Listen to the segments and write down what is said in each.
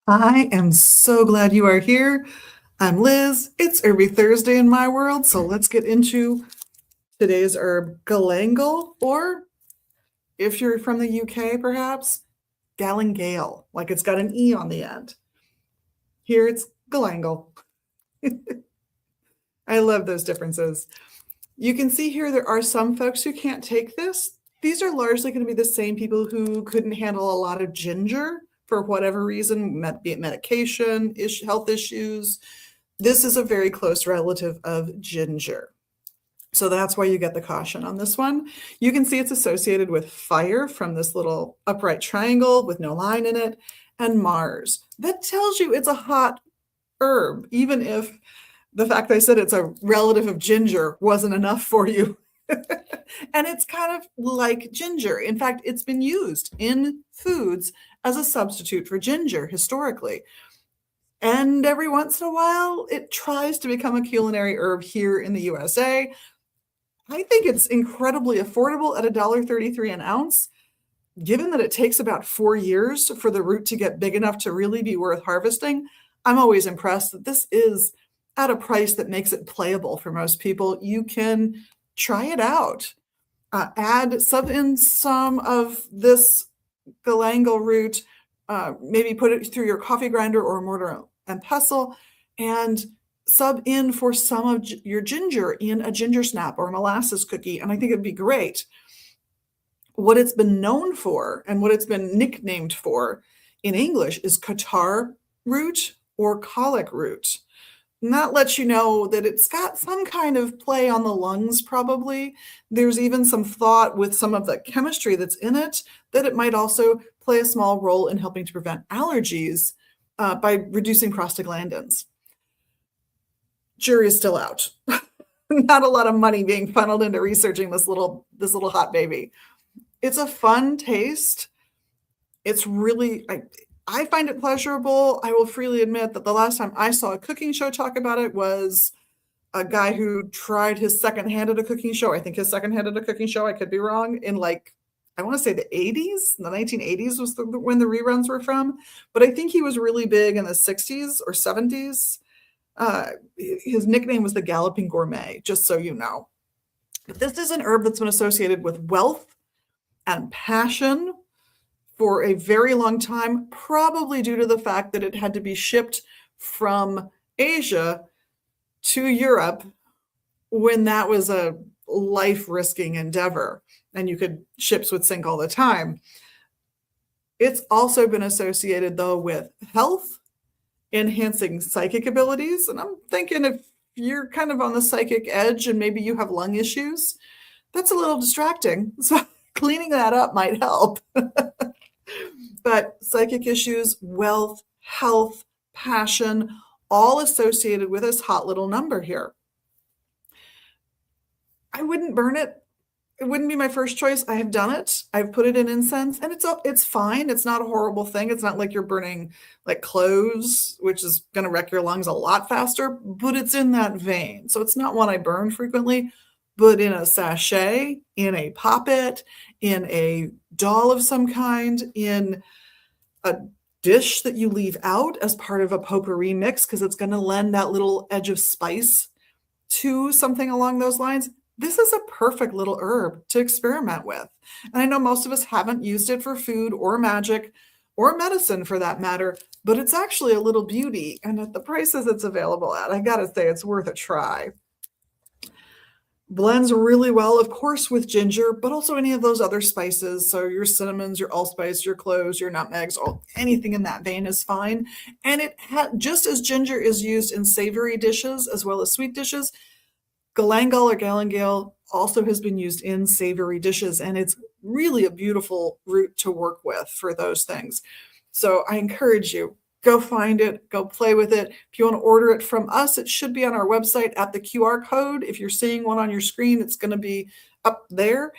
I am so glad you are here. I'm Liz. It's Herby Thursday in my world, so let's get into today's herb, Galangal, or if you're from the UK, perhaps Galangal, like it's got an E on the end. Here it's Galangal. I love those differences. You can see here there are some folks who can't take this. These are largely going to be the same people who couldn't handle a lot of ginger for whatever reason, be it medication, health issues. This is a very close relative of ginger. So that's why you get the caution on this one. You can see it's associated with fire from this little upright triangle with no line in it, and Mars. That tells you it's a hot herb, even if the fact I said it's a relative of ginger wasn't enough for you. And it's kind of like ginger. In fact, it's been used in foods as a substitute for ginger historically. And every once in a while, it tries to become a culinary herb here in the USA. I think it's incredibly affordable at $1.33 an ounce. Given that it takes about 4 years for the root to get big enough to really be worth harvesting, I'm always impressed that this is at a price that makes it playable for most people. You can try it out. Add in some of this galangal root, maybe put it through your coffee grinder or mortar and pestle, and sub in for some of your ginger in a ginger snap or a molasses cookie, and I think it'd be great. What it's been known for and what it's been nicknamed for in English is catarrh root or colic root. And that lets you know that it's got some kind of play on the lungs, probably. There's even some thought with some of the chemistry that's in it that it might also play a small role in helping to prevent allergies by reducing prostaglandins. Jury is still out. Not a lot of money being funneled into researching this little hot baby. It's a fun taste. It's really, I find it pleasurable. I will freely admit that the last time I saw a cooking show talk about it was a guy who tried his second hand at a cooking show. I think his second hand at a cooking show, I could be wrong, in I want to say the 80s, the 1980s was when the reruns were from. But I think he was really big in the 60s or 70s. His nickname was the Galloping Gourmet, just so you know. But this is an herb that's been associated with wealth and passion for a very long time, probably due to the fact that it had to be shipped from Asia to Europe when that was a life-risking endeavor, and ships would sink all the time. It's also been associated, though, with health, enhancing psychic abilities, and I'm thinking if you're kind of on the psychic edge and maybe you have lung issues, that's a little distracting. So cleaning that up might help. But psychic issues, wealth, health, passion, all associated with this hot little number here. I wouldn't burn it. It wouldn't be my first choice. I have done it. I've put it in incense, and it's fine. It's not a horrible thing. It's not like you're burning like cloves, which is going to wreck your lungs a lot faster, but it's in that vein. So it's not one I burn frequently, but in a sachet, in a poppet, in a doll of some kind, in a dish that you leave out as part of a potpourri mix, because it's going to lend that little edge of spice to something along those lines. This is a perfect little herb to experiment with. And I know most of us haven't used it for food or magic or medicine for that matter, but it's actually a little beauty. And at the prices it's available at, I gotta say it's worth a try. Blends really well, of course, with ginger, but also any of those other spices. So your cinnamons, your allspice, your cloves, your nutmegs, anything in that vein is fine. And just as ginger is used in savory dishes as well as sweet dishes, galangal or galangal also has been used in savory dishes, and it's really a beautiful root to work with for those things. So I encourage you, go find it, go play with it. If you want to order it from us, it should be on our website at the QR code. If you're seeing one on your screen, it's going to be up there,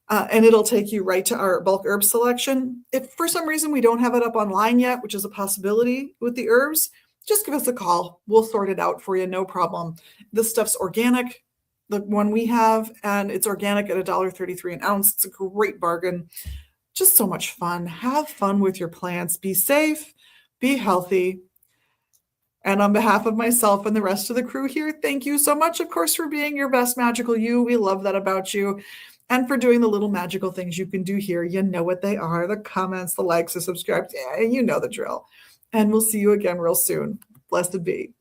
and it'll take you right to our bulk herb selection. If for some reason we don't have it up online yet, which is a possibility with the herbs, just give us a call. We'll sort it out for you, no problem. This stuff's organic, the one we have, and it's organic at $1.33 an ounce. It's a great bargain. Just so much fun. Have fun with your plants. Be safe, be healthy. And on behalf of myself and the rest of the crew here, thank you so much, of course, for being your best magical you. We love that about you. And for doing the little magical things you can do here. You know what they are, the comments, the likes, the subscribes. Yeah, you know the drill. And we'll see you again real soon. Blessed be.